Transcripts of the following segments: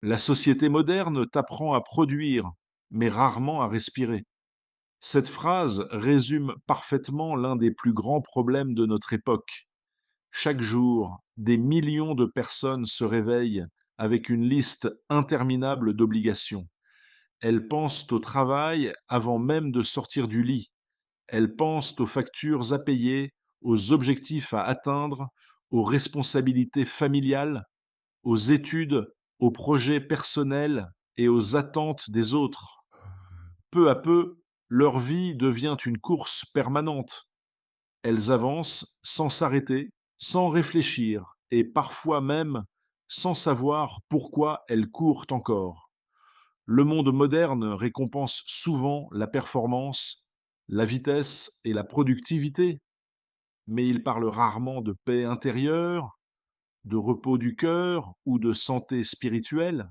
La société moderne t'apprend à produire, mais rarement à respirer. Cette phrase résume parfaitement l'un des plus grands problèmes de notre époque. Chaque jour, des millions de personnes se réveillent avec une liste interminable d'obligations. Elles pensent au travail avant même de sortir du lit. Elles pensent aux factures à payer, aux objectifs à atteindre, aux responsabilités familiales, aux études, aux projets personnels et aux attentes des autres. Peu à peu, leur vie devient une course permanente. Elles avancent sans s'arrêter, sans réfléchir et parfois même sans savoir pourquoi elles courent encore. Le monde moderne récompense souvent la performance, la vitesse et la productivité, mais il parle rarement de paix intérieure, de repos du cœur ou de santé spirituelle.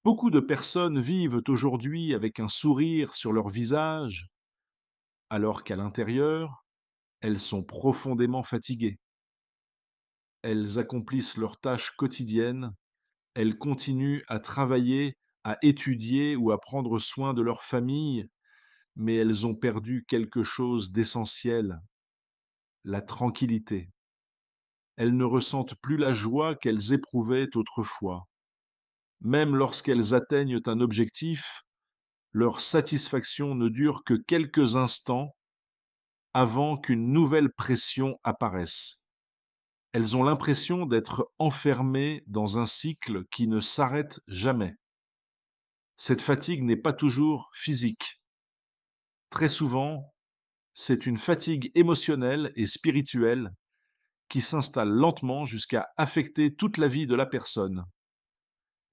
Beaucoup de personnes vivent aujourd'hui avec un sourire sur leur visage, alors qu'à l'intérieur, elles sont profondément fatiguées. Elles accomplissent leurs tâches quotidiennes, elles continuent à travailler, à étudier ou à prendre soin de leur famille, mais elles ont perdu quelque chose d'essentiel, la tranquillité. Elles ne ressentent plus la joie qu'elles éprouvaient autrefois. Même lorsqu'elles atteignent un objectif, leur satisfaction ne dure que quelques instants avant qu'une nouvelle pression apparaisse. Elles ont l'impression d'être enfermées dans un cycle qui ne s'arrête jamais. Cette fatigue n'est pas toujours physique. Très souvent, c'est une fatigue émotionnelle et spirituelle qui s'installe lentement jusqu'à affecter toute la vie de la personne.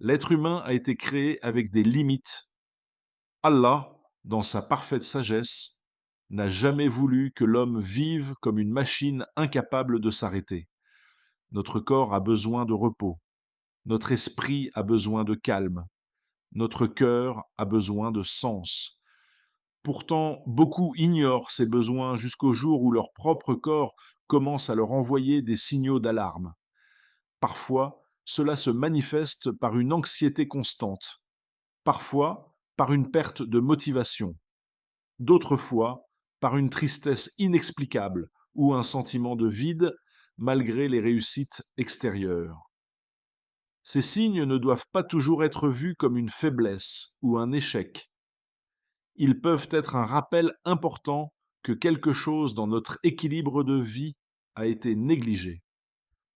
L'être humain a été créé avec des limites. Allah, dans sa parfaite sagesse, n'a jamais voulu que l'homme vive comme une machine incapable de s'arrêter. Notre corps a besoin de repos, notre esprit a besoin de calme, notre cœur a besoin de sens. Pourtant, beaucoup ignorent ces besoins jusqu'au jour où leur propre corps commence à leur envoyer des signaux d'alarme. Parfois, cela se manifeste par une anxiété constante, parfois par une perte de motivation, d'autres fois par une tristesse inexplicable ou un sentiment de vide malgré les réussites extérieures. Ces signes ne doivent pas toujours être vus comme une faiblesse ou un échec. Ils peuvent être un rappel important que quelque chose dans notre équilibre de vie a été négligé.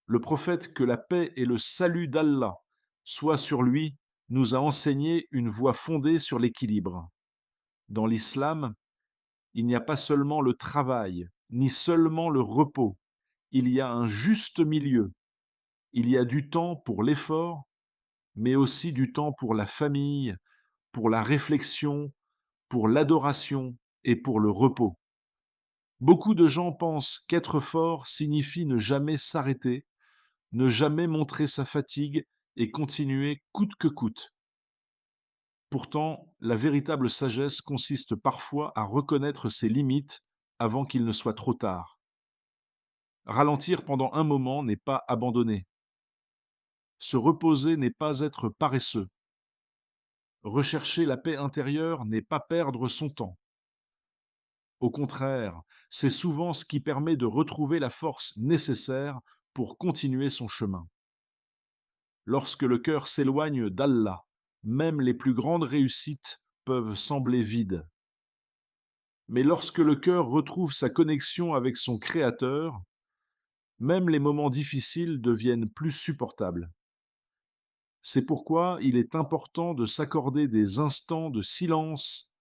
Le prophète, que la paix et le salut d'Allah soient sur lui, nous a enseigné une voie fondée sur l'équilibre. Dans l'islam, il n'y a pas seulement le travail, ni seulement le repos, il y a un juste milieu. Il y a du temps pour l'effort, mais aussi du temps pour la famille, pour la réflexion, pour l'adoration et pour le repos. Beaucoup de gens pensent qu'être fort signifie ne jamais s'arrêter, ne jamais montrer sa fatigue et continuer coûte que coûte. Pourtant, la véritable sagesse consiste parfois à reconnaître ses limites avant qu'il ne soit trop tard. Ralentir pendant un moment n'est pas abandonner. Se reposer n'est pas être paresseux. Rechercher la paix intérieure n'est pas perdre son temps. Au contraire, c'est souvent ce qui permet de retrouver la force nécessaire pour continuer son chemin. Lorsque le cœur s'éloigne d'Allah, même les plus grandes réussites peuvent sembler vides. Mais lorsque le cœur retrouve sa connexion avec son Créateur, même les moments difficiles deviennent plus supportables. C'est pourquoi il est important de s'accorder des instants de silence,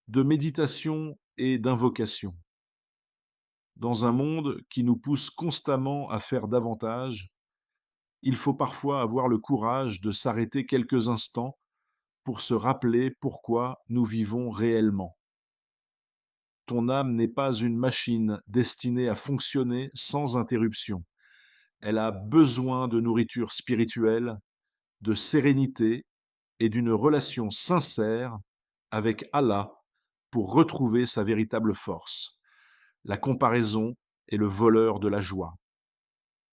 de méditation et d'invocation. Dans un monde qui nous pousse constamment à faire davantage, il faut parfois avoir le courage de s'arrêter quelques instants pour se rappeler pourquoi nous vivons réellement. Ton âme n'est pas une machine destinée à fonctionner sans interruption. Elle a besoin de nourriture spirituelle, de sérénité et d'une relation sincère avec Allah pour retrouver sa véritable force. La comparaison est le voleur de la joie.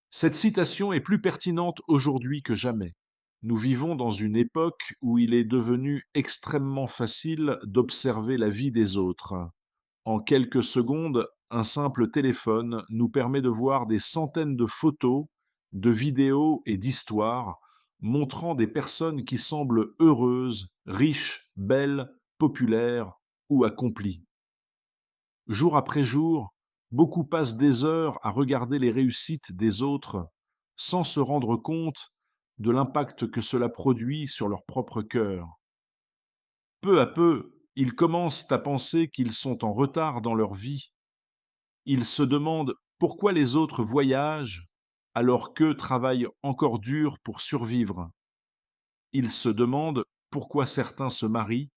Cette citation est plus pertinente aujourd'hui que jamais. Nous vivons dans une époque où il est devenu extrêmement facile d'observer la vie des autres. En quelques secondes, un simple téléphone nous permet de voir des centaines de photos, de vidéos et d'histoires montrant des personnes qui semblent heureuses, riches, belles, populaires ou accomplies. Jour après jour, beaucoup passent des heures à regarder les réussites des autres sans se rendre compte de l'impact que cela produit sur leur propre cœur. Peu à peu, ils commencent à penser qu'ils sont en retard dans leur vie. Ils se demandent pourquoi les autres voyagent alors qu'eux travaillent encore dur pour survivre. Ils se demandent pourquoi certains se marient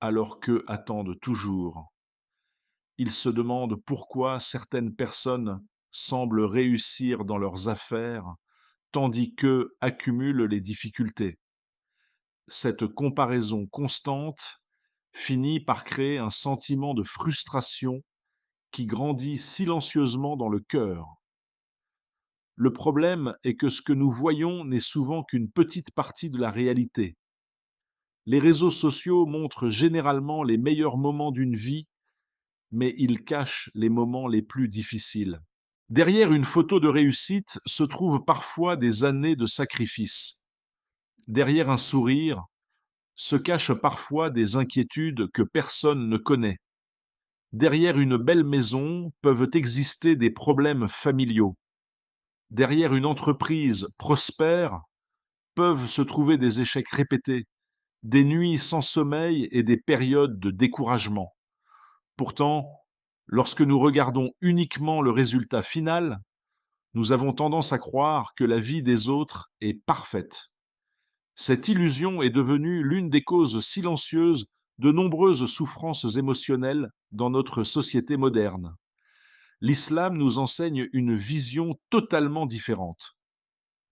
alors qu'eux attendent toujours. Ils se demandent pourquoi certaines personnes semblent réussir dans leurs affaires tandis qu'eux accumulent les difficultés. Cette comparaison constante finit par créer un sentiment de frustration qui grandit silencieusement dans le cœur. Le problème est que ce que nous voyons n'est souvent qu'une petite partie de la réalité. Les réseaux sociaux montrent généralement les meilleurs moments d'une vie, mais ils cachent les moments les plus difficiles. Derrière une photo de réussite se trouvent parfois des années de sacrifice. Derrière un sourire se cachent parfois des inquiétudes que personne ne connaît. Derrière une belle maison peuvent exister des problèmes familiaux. Derrière une entreprise prospère peuvent se trouver des échecs répétés, des nuits sans sommeil et des périodes de découragement. Pourtant, lorsque nous regardons uniquement le résultat final, nous avons tendance à croire que la vie des autres est parfaite. Cette illusion est devenue l'une des causes silencieuses de nombreuses souffrances émotionnelles dans notre société moderne. L'islam nous enseigne une vision totalement différente.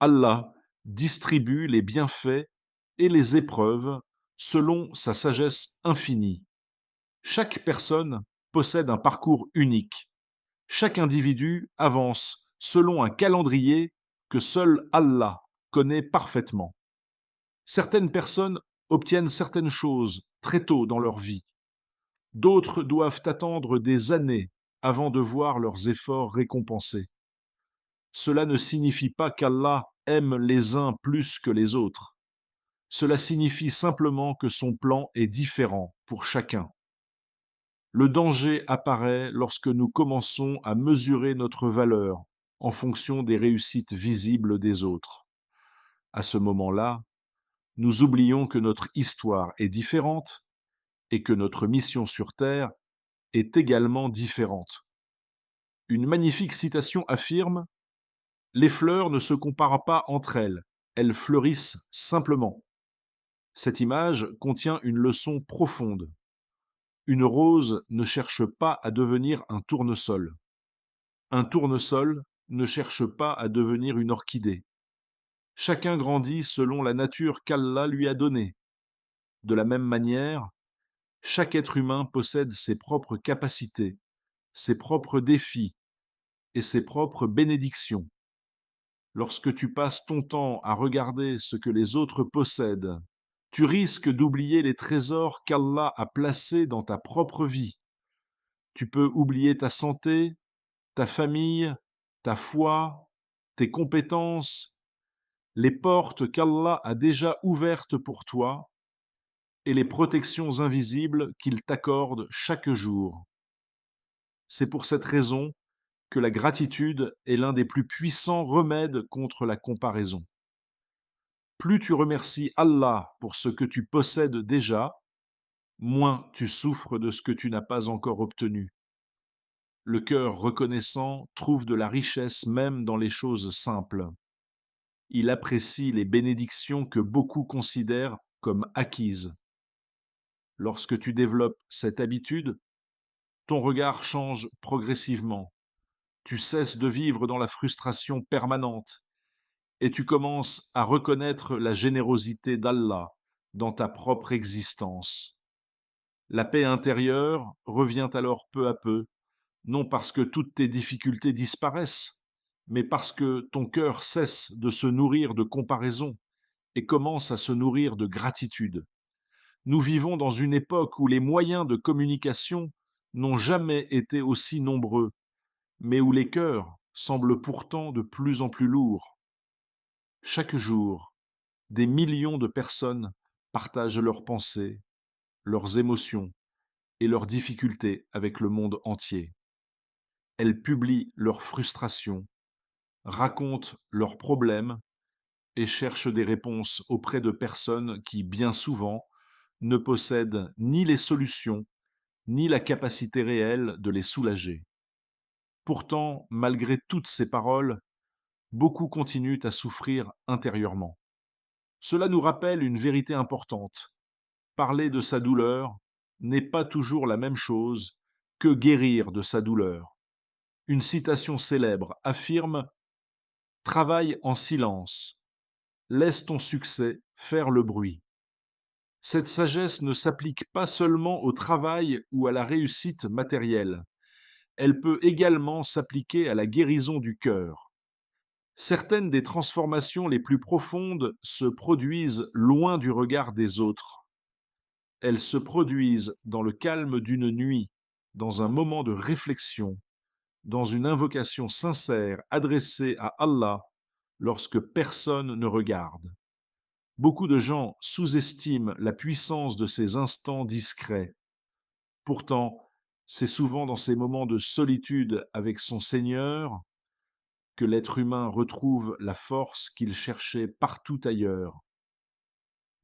Allah distribue les bienfaits et les épreuves selon sa sagesse infinie. Chaque personne possède un parcours unique. Chaque individu avance selon un calendrier que seul Allah connaît parfaitement. Certaines personnes obtiennent certaines choses très tôt dans leur vie. D'autres doivent attendre des années avant de voir leurs efforts récompensés. Cela ne signifie pas qu'Allah aime les uns plus que les autres. Cela signifie simplement que son plan est différent pour chacun. Le danger apparaît lorsque nous commençons à mesurer notre valeur en fonction des réussites visibles des autres. À ce moment-là, nous oublions que notre histoire est différente et que notre mission sur Terre est également différente. Une magnifique citation affirme: les fleurs ne se comparent pas entre elles, elles fleurissent simplement. Cette image contient une leçon profonde. Une rose ne cherche pas à devenir un tournesol. Un tournesol ne cherche pas à devenir une orchidée. Chacun grandit selon la nature qu'Allah lui a donnée. De la même manière, chaque être humain possède ses propres capacités, ses propres défis et ses propres bénédictions. Lorsque tu passes ton temps à regarder ce que les autres possèdent, tu risques d'oublier les trésors qu'Allah a placés dans ta propre vie. Tu peux oublier ta santé, ta famille, ta foi, tes compétences, les portes qu'Allah a déjà ouvertes pour toi et les protections invisibles qu'il t'accorde chaque jour. C'est pour cette raison que la gratitude est l'un des plus puissants remèdes contre la comparaison. Plus tu remercies Allah pour ce que tu possèdes déjà, moins tu souffres de ce que tu n'as pas encore obtenu. Le cœur reconnaissant trouve de la richesse même dans les choses simples. Il apprécie les bénédictions que beaucoup considèrent comme acquises. Lorsque tu développes cette habitude, ton regard change progressivement. Tu cesses de vivre dans la frustration permanente et tu commences à reconnaître la générosité d'Allah dans ta propre existence. La paix intérieure revient alors peu à peu, non parce que toutes tes difficultés disparaissent, mais parce que ton cœur cesse de se nourrir de comparaisons et commence à se nourrir de gratitude. Nous vivons dans une époque où les moyens de communication n'ont jamais été aussi nombreux, mais où les cœurs semblent pourtant de plus en plus lourds. Chaque jour, des millions de personnes partagent leurs pensées, leurs émotions et leurs difficultés avec le monde entier. Elles publient leurs frustrations, racontent leurs problèmes et cherchent des réponses auprès de personnes qui, bien souvent, ne possèdent ni les solutions, ni la capacité réelle de les soulager. Pourtant, malgré toutes ces paroles, beaucoup continuent à souffrir intérieurement. Cela nous rappelle une vérité importante. Parler de sa douleur n'est pas toujours la même chose que guérir de sa douleur. Une citation célèbre affirme: travaille en silence, laisse ton succès faire le bruit. Cette sagesse ne s'applique pas seulement au travail ou à la réussite matérielle, elle peut également s'appliquer à la guérison du cœur. Certaines des transformations les plus profondes se produisent loin du regard des autres. Elles se produisent dans le calme d'une nuit, dans un moment de réflexion, dans une invocation sincère adressée à Allah lorsque personne ne regarde. Beaucoup de gens sous-estiment la puissance de ces instants discrets. Pourtant, c'est souvent dans ces moments de solitude avec son Seigneur que l'être humain retrouve la force qu'il cherchait partout ailleurs.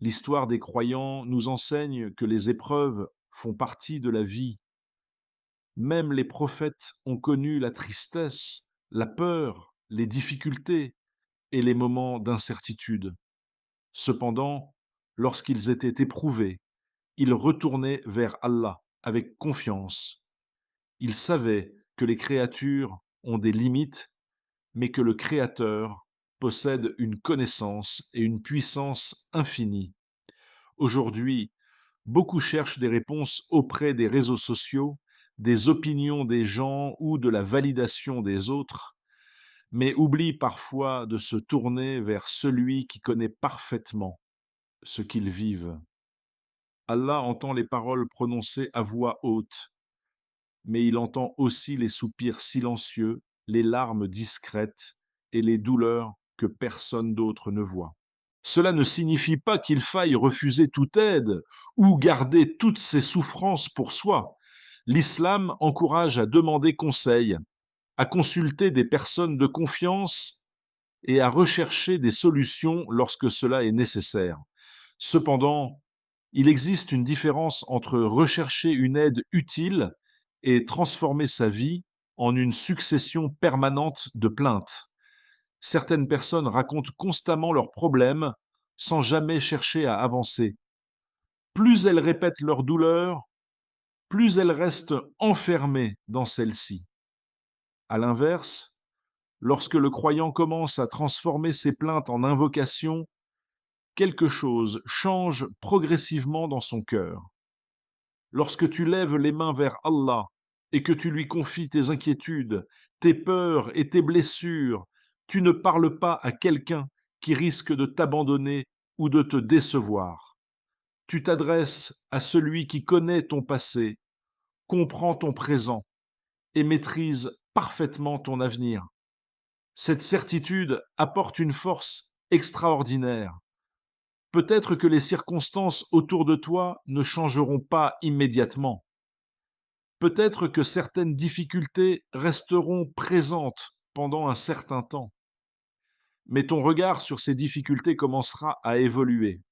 L'histoire des croyants nous enseigne que les épreuves font partie de la vie. Même les prophètes ont connu la tristesse, la peur, les difficultés et les moments d'incertitude. Cependant, lorsqu'ils étaient éprouvés, ils retournaient vers Allah avec confiance. Ils savaient que les créatures ont des limites, mais que le Créateur possède une connaissance et une puissance infinie. Aujourd'hui, beaucoup cherchent des réponses auprès des réseaux sociaux, des opinions des gens ou de la validation des autres, mais oublient parfois de se tourner vers celui qui connaît parfaitement ce qu'ils vivent. Allah entend les paroles prononcées à voix haute, mais il entend aussi les soupirs silencieux, les larmes discrètes et les douleurs que personne d'autre ne voit. Cela ne signifie pas qu'il faille refuser toute aide ou garder toutes ses souffrances pour soi. L'islam encourage à demander conseil, à consulter des personnes de confiance et à rechercher des solutions lorsque cela est nécessaire. Cependant, il existe une différence entre rechercher une aide utile et transformer sa vie en une succession permanente de plaintes. Certaines personnes racontent constamment leurs problèmes sans jamais chercher à avancer. Plus elles répètent leur douleur, plus elles restent enfermées dans celle-ci. À l'inverse, lorsque le croyant commence à transformer ses plaintes en invocations, quelque chose change progressivement dans son cœur. Lorsque tu lèves les mains vers Allah et que tu lui confies tes inquiétudes, tes peurs et tes blessures, tu ne parles pas à quelqu'un qui risque de t'abandonner ou de te décevoir. Tu t'adresses à celui qui connaît ton passé, comprend ton présent et maîtrise parfaitement ton avenir. Cette certitude apporte une force extraordinaire. Peut-être que les circonstances autour de toi ne changeront pas immédiatement. Peut-être que certaines difficultés resteront présentes pendant un certain temps, mais ton regard sur ces difficultés commencera à évoluer.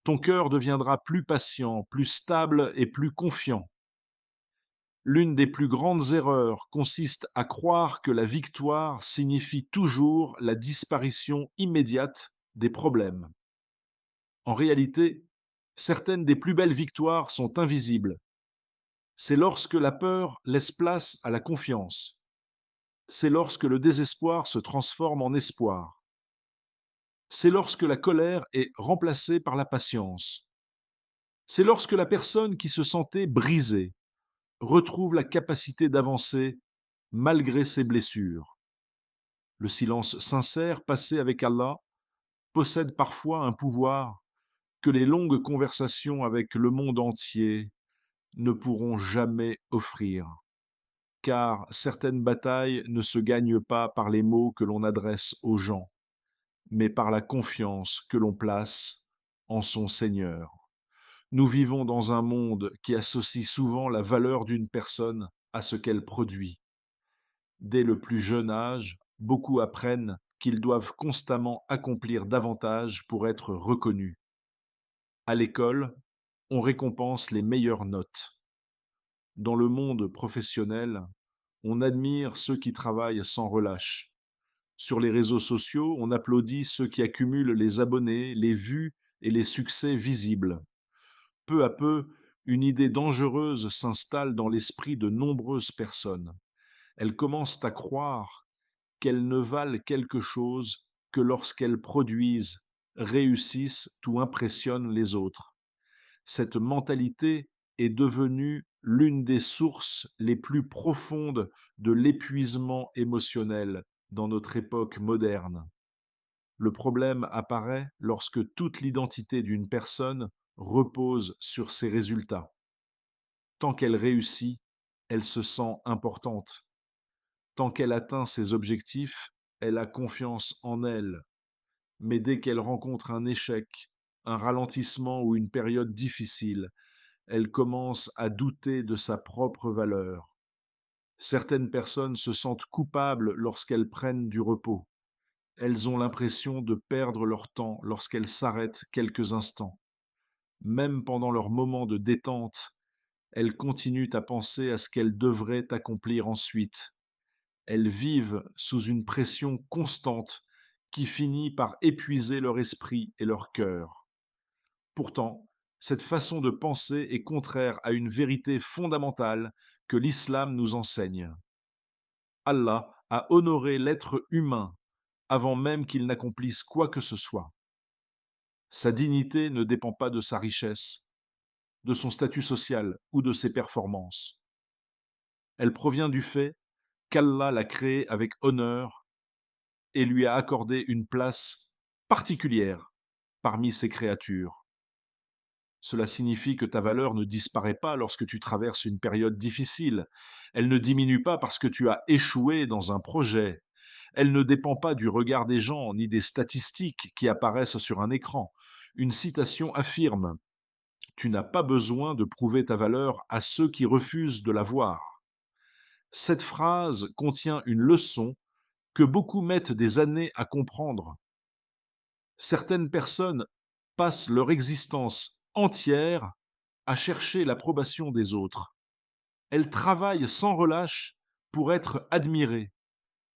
Ton cœur deviendra plus patient, plus stable et plus confiant. L'une des plus grandes erreurs consiste à croire que la victoire signifie toujours la disparition immédiate des problèmes. En réalité, certaines des plus belles victoires sont invisibles. C'est lorsque la peur laisse place à la confiance. C'est lorsque le désespoir se transforme en espoir. C'est lorsque la colère est remplacée par la patience. C'est lorsque la personne qui se sentait brisée retrouve la capacité d'avancer malgré ses blessures. Le silence sincère passé avec Allah possède parfois un pouvoir que les longues conversations avec le monde entier ne pourront jamais offrir, car certaines batailles ne se gagnent pas par les mots que l'on adresse aux gens, mais par la confiance que l'on place en son Seigneur. Nous vivons dans un monde qui associe souvent la valeur d'une personne à ce qu'elle produit. Dès le plus jeune âge, beaucoup apprennent qu'ils doivent constamment accomplir davantage pour être reconnus. À l'école, on récompense les meilleures notes. Dans le monde professionnel, on admire ceux qui travaillent sans relâche. Sur les réseaux sociaux, on applaudit ceux qui accumulent les abonnés, les vues et les succès visibles. Peu à peu, une idée dangereuse s'installe dans l'esprit de nombreuses personnes. Elles commencent à croire qu'elles ne valent quelque chose que lorsqu'elles produisent, réussissent ou impressionnent les autres. Cette mentalité est devenue l'une des sources les plus profondes de l'épuisement émotionnel dans notre époque moderne. Le problème apparaît lorsque toute l'identité d'une personne repose sur ses résultats. Tant qu'elle réussit, elle se sent importante. Tant qu'elle atteint ses objectifs, elle a confiance en elle. Mais dès qu'elle rencontre un échec, un ralentissement ou une période difficile, elle commence à douter de sa propre valeur. Certaines personnes se sentent coupables lorsqu'elles prennent du repos. Elles ont l'impression de perdre leur temps lorsqu'elles s'arrêtent quelques instants. Même pendant leurs moments de détente, elles continuent à penser à ce qu'elles devraient accomplir ensuite. Elles vivent sous une pression constante qui finit par épuiser leur esprit et leur cœur. Pourtant, cette façon de penser est contraire à une vérité fondamentale que l'islam nous enseigne. Allah a honoré l'être humain avant même qu'il n'accomplisse quoi que ce soit. Sa dignité ne dépend pas de sa richesse, de son statut social ou de ses performances. Elle provient du fait qu'Allah l'a créé avec honneur et lui a accordé une place particulière parmi ses créatures. Cela signifie que ta valeur ne disparaît pas lorsque tu traverses une période difficile. Elle ne diminue pas parce que tu as échoué dans un projet. Elle ne dépend pas du regard des gens ni des statistiques qui apparaissent sur un écran. Une citation affirme: tu n'as pas besoin de prouver ta valeur à ceux qui refusent de la voir. Cette phrase contient une leçon que beaucoup mettent des années à comprendre. Certaines personnes passent leur existence entière à chercher l'approbation des autres. Elles travaillent sans relâche pour être admirées.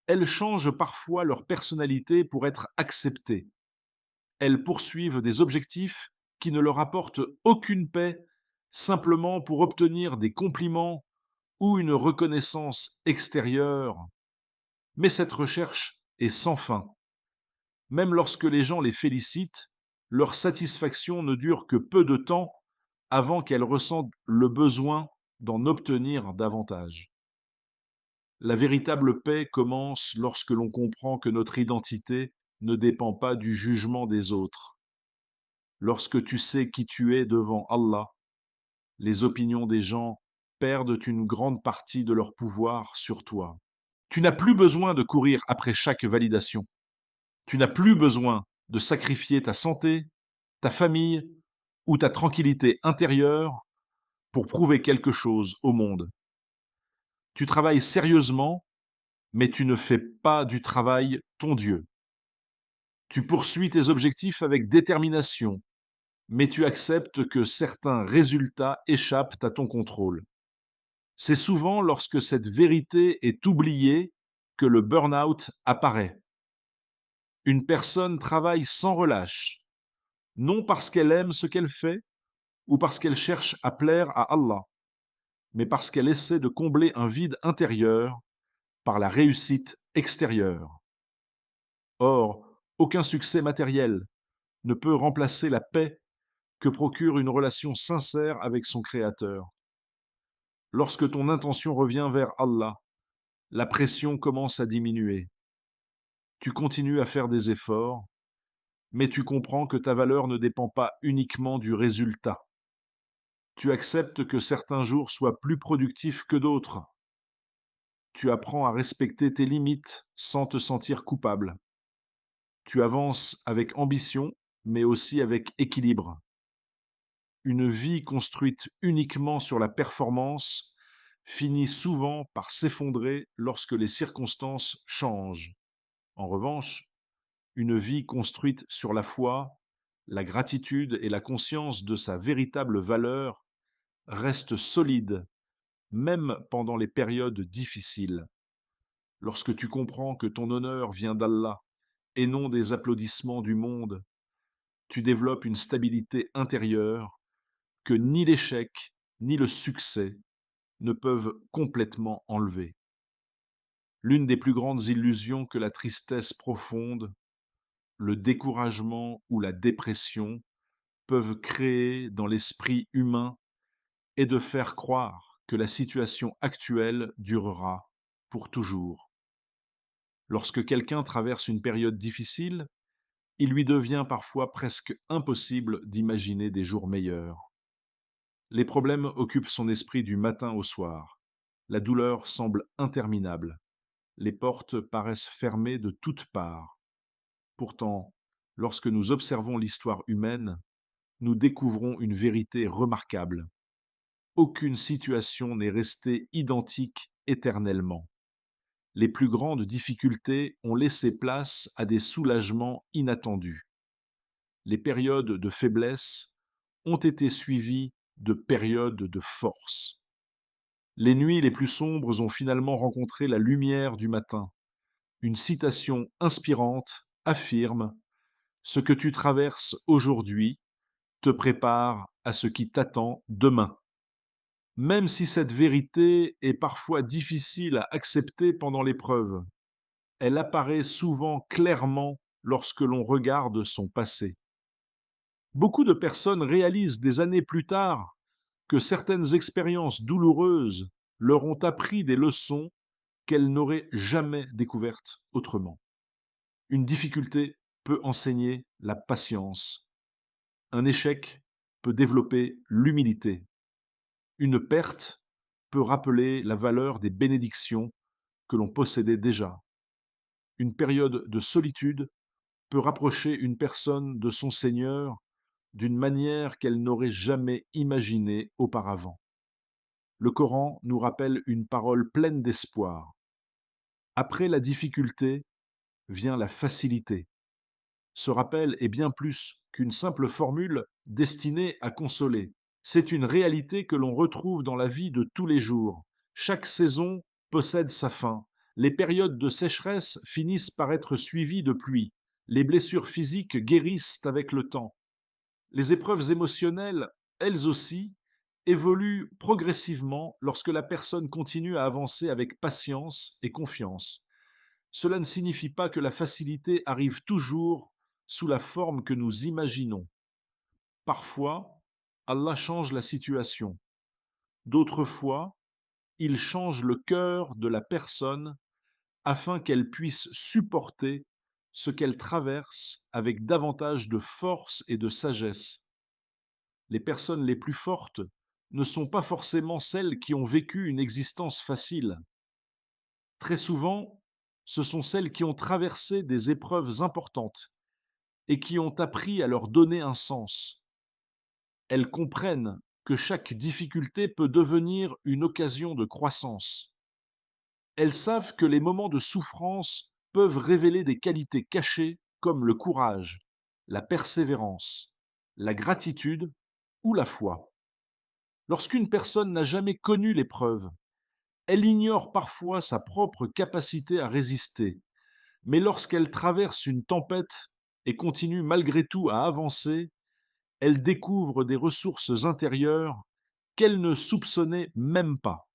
Elles changent parfois leur personnalité pour être acceptées. Elles poursuivent des objectifs qui ne leur apportent aucune paix simplement pour obtenir des compliments ou une reconnaissance extérieure. Mais cette recherche est sans fin. Même lorsque les gens les félicitent, leur satisfaction ne dure que peu de temps avant qu'elles ressentent le besoin d'en obtenir davantage. La véritable paix commence lorsque l'on comprend que notre identité ne dépend pas du jugement des autres. Lorsque tu sais qui tu es devant Allah, les opinions des gens perdent une grande partie de leur pouvoir sur toi. Tu n'as plus besoin de courir après chaque validation. Tu n'as plus besoin de sacrifier ta santé, ta famille ou ta tranquillité intérieure pour prouver quelque chose au monde. Tu travailles sérieusement, mais tu ne fais pas du travail ton Dieu. Tu poursuis tes objectifs avec détermination, mais tu acceptes que certains résultats échappent à ton contrôle. C'est souvent lorsque cette vérité est oubliée que le burn-out apparaît. Une personne travaille sans relâche, non parce qu'elle aime ce qu'elle fait ou parce qu'elle cherche à plaire à Allah, mais parce qu'elle essaie de combler un vide intérieur par la réussite extérieure. Or, aucun succès matériel ne peut remplacer la paix que procure une relation sincère avec son Créateur. Lorsque ton intention revient vers Allah, la pression commence à diminuer. Tu continues à faire des efforts, mais tu comprends que ta valeur ne dépend pas uniquement du résultat. Tu acceptes que certains jours soient plus productifs que d'autres. Tu apprends à respecter tes limites sans te sentir coupable. Tu avances avec ambition, mais aussi avec équilibre. Une vie construite uniquement sur la performance finit souvent par s'effondrer lorsque les circonstances changent. En revanche, une vie construite sur la foi, la gratitude et la conscience de sa véritable valeur reste solide, même pendant les périodes difficiles. Lorsque tu comprends que ton honneur vient d'Allah et non des applaudissements du monde, tu développes une stabilité intérieure que ni l'échec ni le succès ne peuvent complètement enlever. L'une des plus grandes illusions que la tristesse profonde, le découragement ou la dépression peuvent créer dans l'esprit humain est de faire croire que la situation actuelle durera pour toujours. Lorsque quelqu'un traverse une période difficile, il lui devient parfois presque impossible d'imaginer des jours meilleurs. Les problèmes occupent son esprit du matin au soir. La douleur semble interminable. Les portes paraissent fermées de toutes parts. Pourtant, lorsque nous observons l'histoire humaine, nous découvrons une vérité remarquable. Aucune situation n'est restée identique éternellement. Les plus grandes difficultés ont laissé place à des soulagements inattendus. Les périodes de faiblesse ont été suivies de périodes de force. Les nuits les plus sombres ont finalement rencontré la lumière du matin. Une citation inspirante affirme: ce que tu traverses aujourd'hui te prépare à ce qui t'attend demain. Même si cette vérité est parfois difficile à accepter pendant l'épreuve, elle apparaît souvent clairement lorsque l'on regarde son passé. Beaucoup de personnes réalisent des années plus tard que certaines expériences douloureuses leur ont appris des leçons qu'elles n'auraient jamais découvertes autrement. Une difficulté peut enseigner la patience. Un échec peut développer l'humilité. Une perte peut rappeler la valeur des bénédictions que l'on possédait déjà. Une période de solitude peut rapprocher une personne de son Seigneur d'une manière qu'elle n'aurait jamais imaginée auparavant. Le Coran nous rappelle une parole pleine d'espoir. Après la difficulté vient la facilité. Ce rappel est bien plus qu'une simple formule destinée à consoler. C'est une réalité que l'on retrouve dans la vie de tous les jours. Chaque saison possède sa fin. Les périodes de sécheresse finissent par être suivies de pluie. Les blessures physiques guérissent avec le temps. Les épreuves émotionnelles, elles aussi, évoluent progressivement lorsque la personne continue à avancer avec patience et confiance. Cela ne signifie pas que la facilité arrive toujours sous la forme que nous imaginons. Parfois, Allah change la situation. D'autres fois, il change le cœur de la personne afin qu'elle puisse supporter ce qu'elle traverse avec davantage de force et de sagesse. Les personnes les plus fortes ne sont pas forcément celles qui ont vécu une existence facile. Très souvent, ce sont celles qui ont traversé des épreuves importantes et qui ont appris à leur donner un sens. Elles comprennent que chaque difficulté peut devenir une occasion de croissance. Elles savent que les moments de souffrance peuvent révéler des qualités cachées comme le courage, la persévérance, la gratitude ou la foi. Lorsqu'une personne n'a jamais connu l'épreuve, elle ignore parfois sa propre capacité à résister, mais lorsqu'elle traverse une tempête et continue malgré tout à avancer, elle découvre des ressources intérieures qu'elle ne soupçonnait même pas.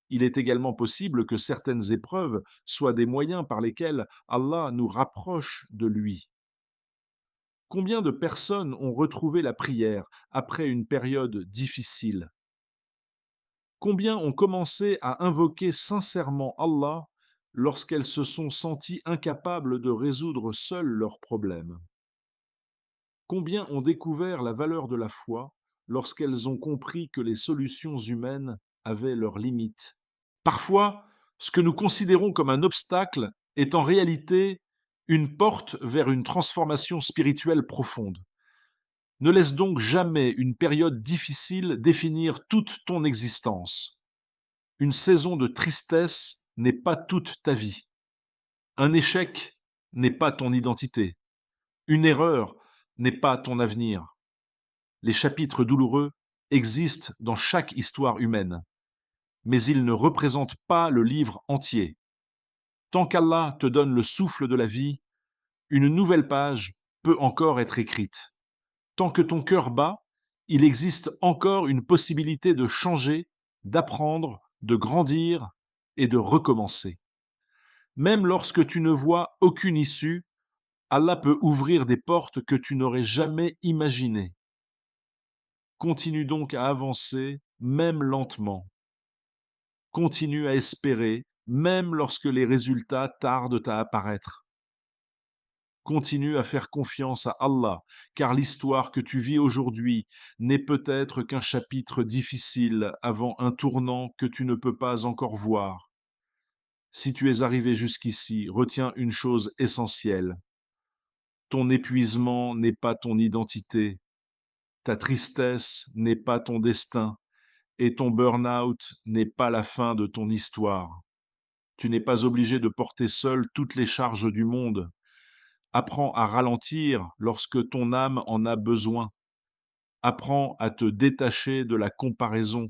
Il est également possible que certaines épreuves soient des moyens par lesquels Allah nous rapproche de lui. Combien de personnes ont retrouvé la prière après une période difficile? Combien ont commencé à invoquer sincèrement Allah lorsqu'elles se sont senties incapables de résoudre seules leurs problèmes? Combien ont découvert la valeur de la foi lorsqu'elles ont compris que les solutions humaines avaient leurs limites. Parfois, ce que nous considérons comme un obstacle est en réalité une porte vers une transformation spirituelle profonde. Ne laisse donc jamais une période difficile définir toute ton existence. Une saison de tristesse n'est pas toute ta vie. Un échec n'est pas ton identité. Une erreur n'est pas ton avenir. Les chapitres douloureux existent dans chaque histoire humaine, mais ils ne représentent pas le livre entier. Tant qu'Allah te donne le souffle de la vie, une nouvelle page peut encore être écrite. Tant que ton cœur bat, il existe encore une possibilité de changer, d'apprendre, de grandir et de recommencer. Même lorsque tu ne vois aucune issue, Allah peut ouvrir des portes que tu n'aurais jamais imaginées. Continue donc à avancer, même lentement. Continue à espérer, même lorsque les résultats tardent à apparaître. Continue à faire confiance à Allah, car l'histoire que tu vis aujourd'hui n'est peut-être qu'un chapitre difficile avant un tournant que tu ne peux pas encore voir. Si tu es arrivé jusqu'ici, retiens une chose essentielle. Ton épuisement n'est pas ton identité, ta tristesse n'est pas ton destin, et ton burn-out n'est pas la fin de ton histoire. Tu n'es pas obligé de porter seul toutes les charges du monde. Apprends à ralentir lorsque ton âme en a besoin. Apprends à te détacher de la comparaison,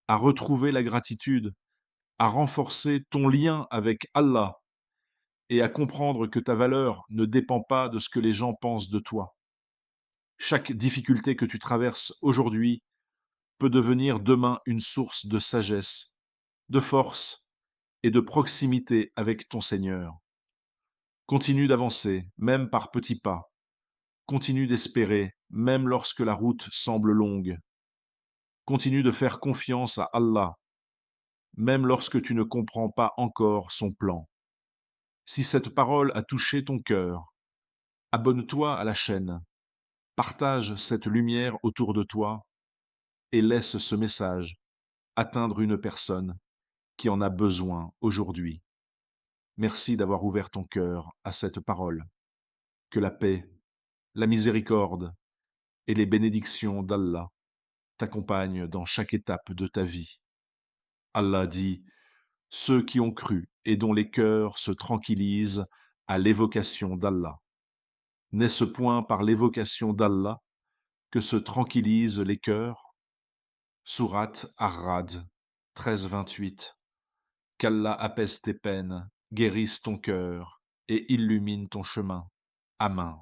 à retrouver la gratitude, à renforcer ton lien avec Allah et à comprendre que ta valeur ne dépend pas de ce que les gens pensent de toi. Chaque difficulté que tu traverses aujourd'hui peut devenir demain une source de sagesse, de force et de proximité avec ton Seigneur. Continue d'avancer, même par petits pas. Continue d'espérer, même lorsque la route semble longue. Continue de faire confiance à Allah, même lorsque tu ne comprends pas encore son plan. Si cette parole a touché ton cœur, abonne-toi à la chaîne, partage cette lumière autour de toi et laisse ce message atteindre une personne qui en a besoin aujourd'hui. Merci d'avoir ouvert ton cœur à cette parole. Que la paix, la miséricorde et les bénédictions d'Allah t'accompagnent dans chaque étape de ta vie. Allah dit, ceux qui ont cru et dont les cœurs se tranquillisent à l'évocation d'Allah. N'est-ce point par l'évocation d'Allah que se tranquillisent les cœurs? Sourate Ar-Ra'd 13-28. Qu'Allah apaise tes peines, guérisse ton cœur et illumine ton chemin. Amen.